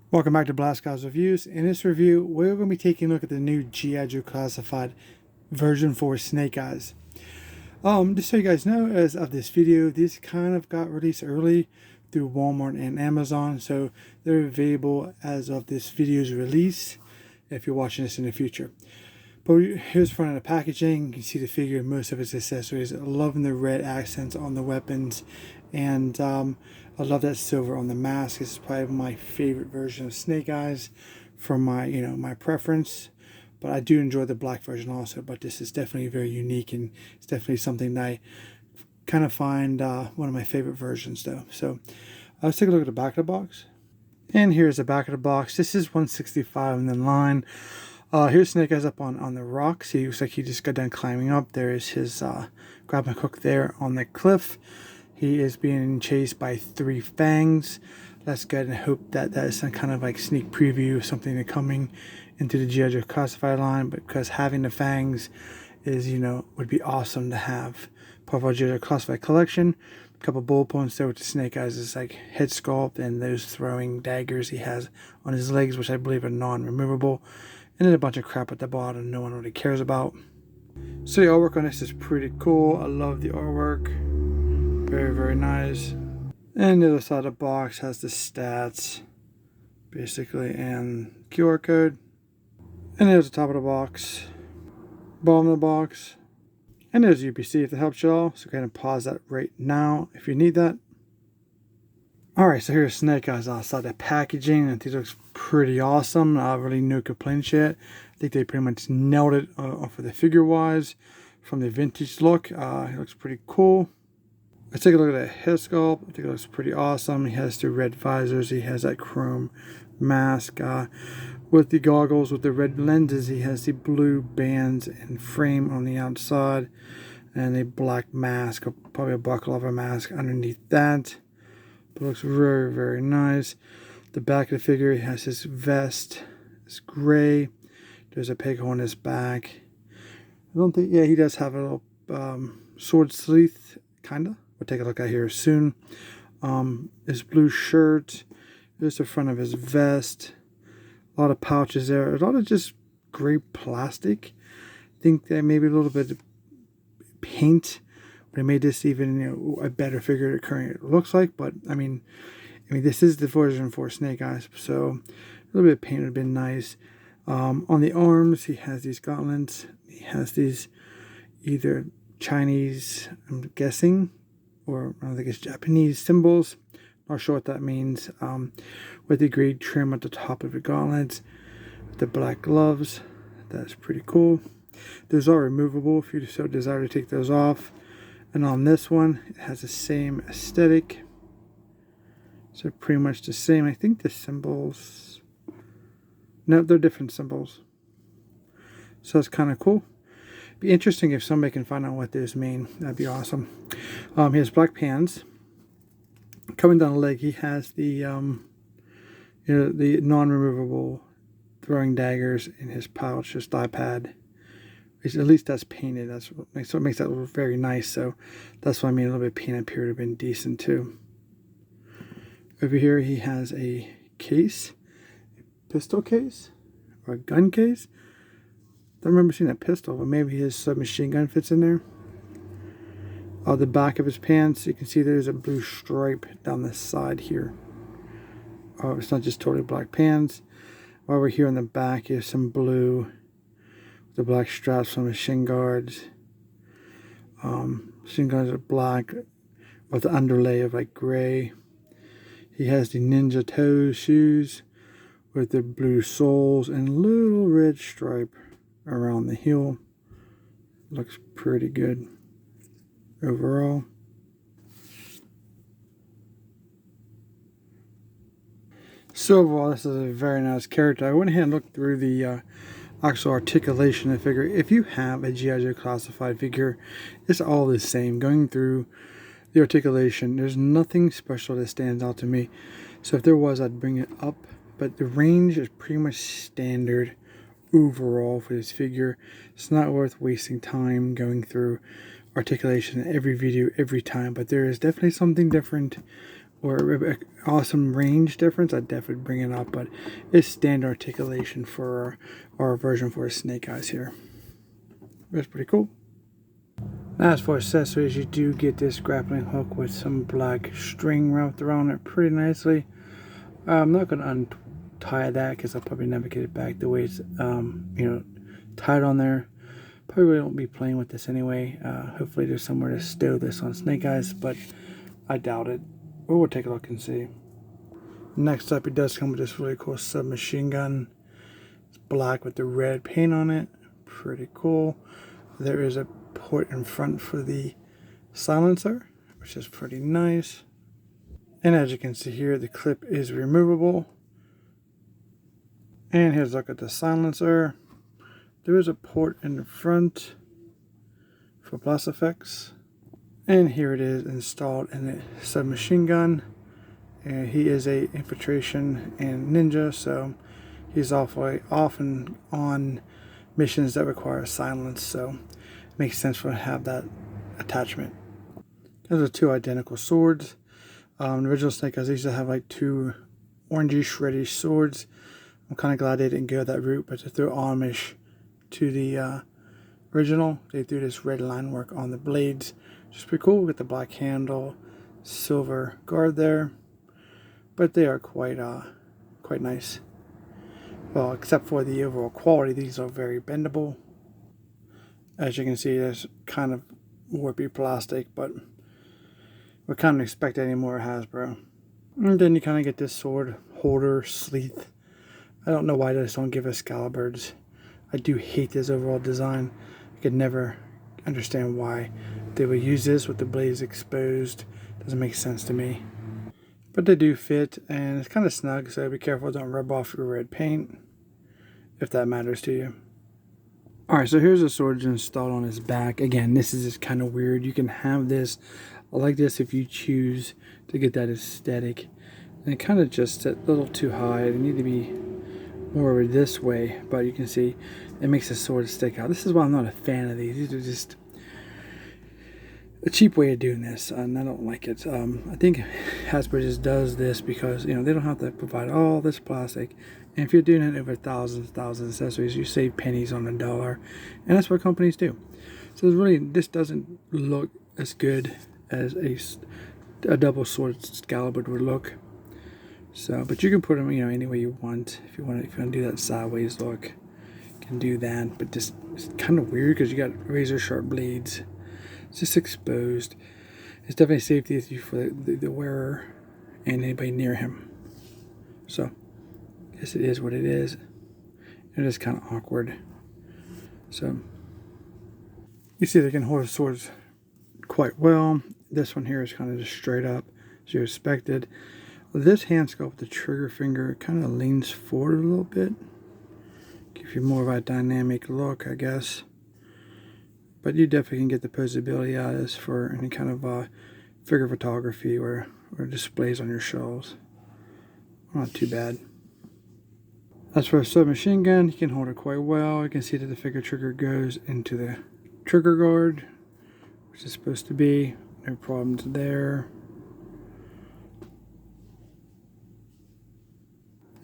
Welcome back to Blast Guys Reviews. In this review, we're going to be taking a look at the new G.I.JOE Classified version for Snake Eyes. Just so you guys know, as of this video, these kind of got released early through Walmart and Amazon, so they're available as of this video's release if you're watching this in the future. But here's the front of the packaging. You can see the figure and most of its accessories. Loving the red accents on the weapons, and I love that silver on the mask. This is probably my favorite version of Snake Eyes from my my preference. But I do enjoy the black version also. But this is definitely very unique, and it's definitely something that I kind of find one of my favorite versions though. So let's take a look at the back of the box. And here's the back of the box. This is 165 in the line. Here's Snake Eyes up on the rocks. He looks like he just got done climbing up. There is his grappling hook there on the cliff. He is being chased by 3 fangs. Let's go ahead and hope that that is some kind of like sneak preview of something that's coming into the G.I.JOE Classified line, because having the fangs is, would be awesome to have part of our G.I.JOE Classified collection. A couple bullet points there with the Snake Eyes is like head sculpt and those throwing daggers he has on his legs, which I believe are non-removable. And then a bunch of crap at the bottom no one really cares about. So the artwork on this is pretty cool. I love the artwork. Very, very nice. And the other side of the box has the stats, basically, and QR code. And there's the top of the box, bottom of the box, and there's UPC if that helps you all. So go ahead and pause that right now if you need that. Alright, so here's Snake Eyes outside the packaging. I think it looks pretty awesome. Really no complaints yet. I think they pretty much nailed it for the figure wise. From the vintage look, it looks pretty cool. Let's take a look at the head sculpt. I think it looks pretty awesome. He has the red visors. He has that chrome mask. With the goggles, with the red lenses, he has the blue bands and frame on the outside. And a black mask, probably a buckle of a mask underneath that. But it looks very, very nice. The back of the figure, he has his vest. It's gray. There's a peg on his back. I don't think, yeah, he does have a little sword sleeve, kind of. We'll take a look at here soon. His blue shirt. There's the front of his vest. A lot of pouches there. A lot of just gray plastic. I think that maybe a little bit of paint would have made this even a better figure than currently it looks like. But I mean, this is the version for Snake Eyes, so a little bit of paint would have been nice. On the arms, he has these gauntlets. He has these either Chinese, I'm guessing, or I think it's Japanese symbols. Not sure what that means. With the gray trim at the top of the gauntlets, with the black gloves. That's pretty cool. Those are removable if you so desire to take those off. And on this one, it has the same aesthetic. So pretty much the same. I think the symbols, no, they're different symbols. So that's kind of cool. Be interesting if somebody can find out what those mean. That'd be awesome. He has black pants. Coming down the leg, he has the the non-removable throwing daggers in his pouch, his thigh pad. At least that's painted. That's what makes that look very nice. So that's why I mean a little bit of paint up here would have been decent too. Over here, he has a case, a pistol case, or a gun case. Don't remember seeing a pistol, but maybe his submachine gun fits in there. The back of his pants, you can see there's a blue stripe down the side here. It's not just totally black pants. While we're here on the back, you have some blue, the black straps from the shin guards. Shin guards are black with the underlay of like gray. He has the ninja toe shoes with the blue soles and a little red stripe around the heel. Looks pretty good overall. So overall, this is a very nice character. I went ahead and looked through the actual articulation of the figure. If you have a G.I.JOE Classified figure, it's all the same. Going through the articulation, there's nothing special that stands out to me. So if there was, I'd bring it up. But the range is pretty much standard overall for this figure. It's not worth wasting time going through articulation every video every time, but there is definitely something different or awesome range difference, I'd definitely bring it up, but it's standard articulation for our version 4 Snake Eyes here. That's pretty cool. Now, as for accessories, you do get this grappling hook with some black string wrapped around it pretty nicely. I'm not going to untie that because I'll probably never get it back the way it's tied on there. Probably won't be playing with this anyway. Hopefully there's somewhere to stow this on Snake Eyes, but I doubt it. But we'll take a look and see. Next up, it does come with this really cool submachine gun. It's black with the red paint on it. Pretty cool. There is a port in front for the silencer, which is pretty nice. And as you can see here, the clip is removable. And here's a look at the silencer. There is a port in the front for blast effects. And here it is installed in the submachine gun. And he is a infiltration and ninja, so he's often on missions that require silence, so it makes sense for him to have that attachment. Those are two identical swords. The original Snake Eyes used to have like two orangey shreddy swords. I'm kind of glad they didn't go that route, but to throw homage to the original, they threw this red line work on the blades, which is pretty cool with the black handle, silver guard there. But they are quite nice. Well, except for the overall quality, these are very bendable. As you can see, there's kind of warpy plastic, but we kind of expect any more Hasbro. And then you kind of get this sword holder sleeve. I don't know why they just don't give us scalibers. I do hate this overall design. I could never understand why they would use this with the blades exposed. Doesn't make sense to me. But they do fit, and it's kind of snug, so be careful, don't rub off your red paint, if that matters to you. Alright, so here's the sword installed on his back. Again, this is just kind of weird. You can have this like this if you choose to get that aesthetic. And it kind of just set a little too high. It need to be more this way, but you can see it makes the sword stick out. This is why I'm not a fan of these. These are just a cheap way of doing this, and I don't like it. I think Hasbro just does this because they don't have to provide all this plastic, and if you're doing it over thousands of accessories, you save pennies on the dollar, and that's what companies do. So really, this doesn't look as good as a double sword Excalibur would look. So, but you can put them any way you want. If you want to do that sideways look, you can do that. But just it's kind of weird because you got razor sharp blades. It's just exposed. It's definitely a safety issue for the wearer and anybody near him. So, I guess it is what it is. It is kind of awkward. So, you see they can hold the swords quite well. This one here is kind of just straight up, as you expected. This hand sculpt with the trigger finger kind of leans forward a little bit. Give you more of a dynamic look, I guess. But you definitely can get the posability out of this for any kind of figure photography or displays on your shelves. Not too bad. As for a submachine gun, you can hold it quite well. You can see that the figure trigger goes into the trigger guard, which is supposed to be. No problems there.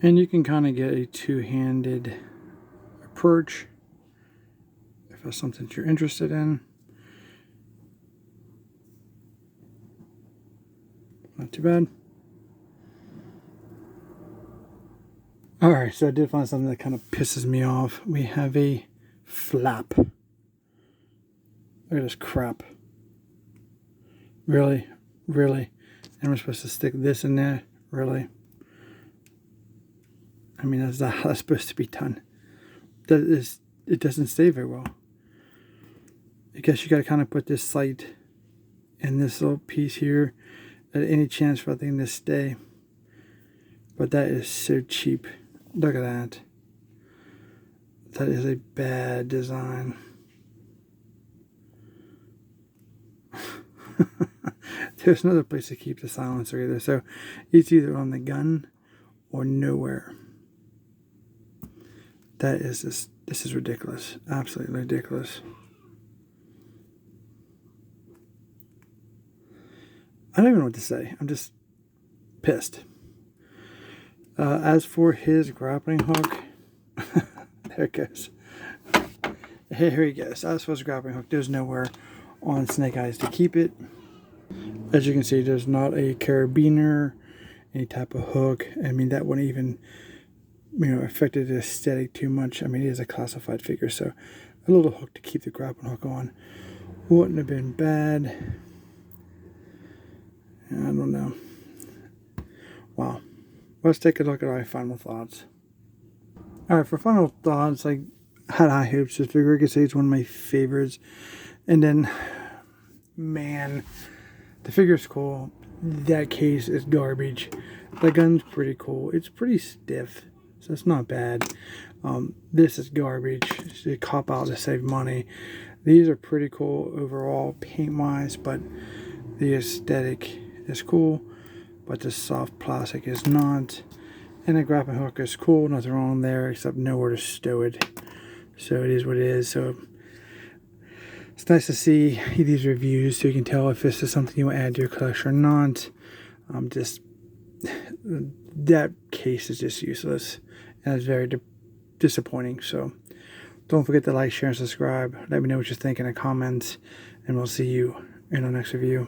And you can kind of get a two-handed approach if that's something that you're interested in. Not too bad. Alright, so I did find something that kind of pisses me off. We have a flap. Look at this crap. Really? Really? And we're supposed to stick this in there? Really? I mean, that's not how that's supposed to be done. It doesn't stay very well. I guess you got to kind of put this sight in this little piece here at any chance for the thing to stay. But that is so cheap. Look at that. That is a bad design. There's another place to keep the silencer either. So it's either on the gun or nowhere. That is just, this is ridiculous. Absolutely ridiculous. I don't even know what to say. I'm just pissed. As for his grappling hook, there it goes. Here he goes. As for his grappling hook, there's nowhere on Snake Eyes to keep it. As you can see, there's not a carabiner, any type of hook. I mean, that wouldn't even, affected the aesthetic too much. I mean, it is a classified figure, so a little hook to keep the grappling hook on wouldn't have been bad. I don't know. Wow. Let's take a look at our final thoughts. Alright, for final thoughts, I had high hopes. This figure, I could say it's one of my favorites. And then, man, the figure's cool. That case is garbage. The gun's pretty cool. It's pretty stiff, so it's not bad. This is garbage. It's a cop out to save money. These are pretty cool overall, paint-wise, but the aesthetic is cool, but the soft plastic is not. And the grappling hook is cool, nothing wrong there, except nowhere to stow it. So it is what it is. So it's nice to see these reviews so you can tell if this is something you want to add to your collection or not. Just that case is just useless, and it's very disappointing. So don't forget to like, share, and subscribe. Let me know what you think in the comments, and we'll see you in our next review.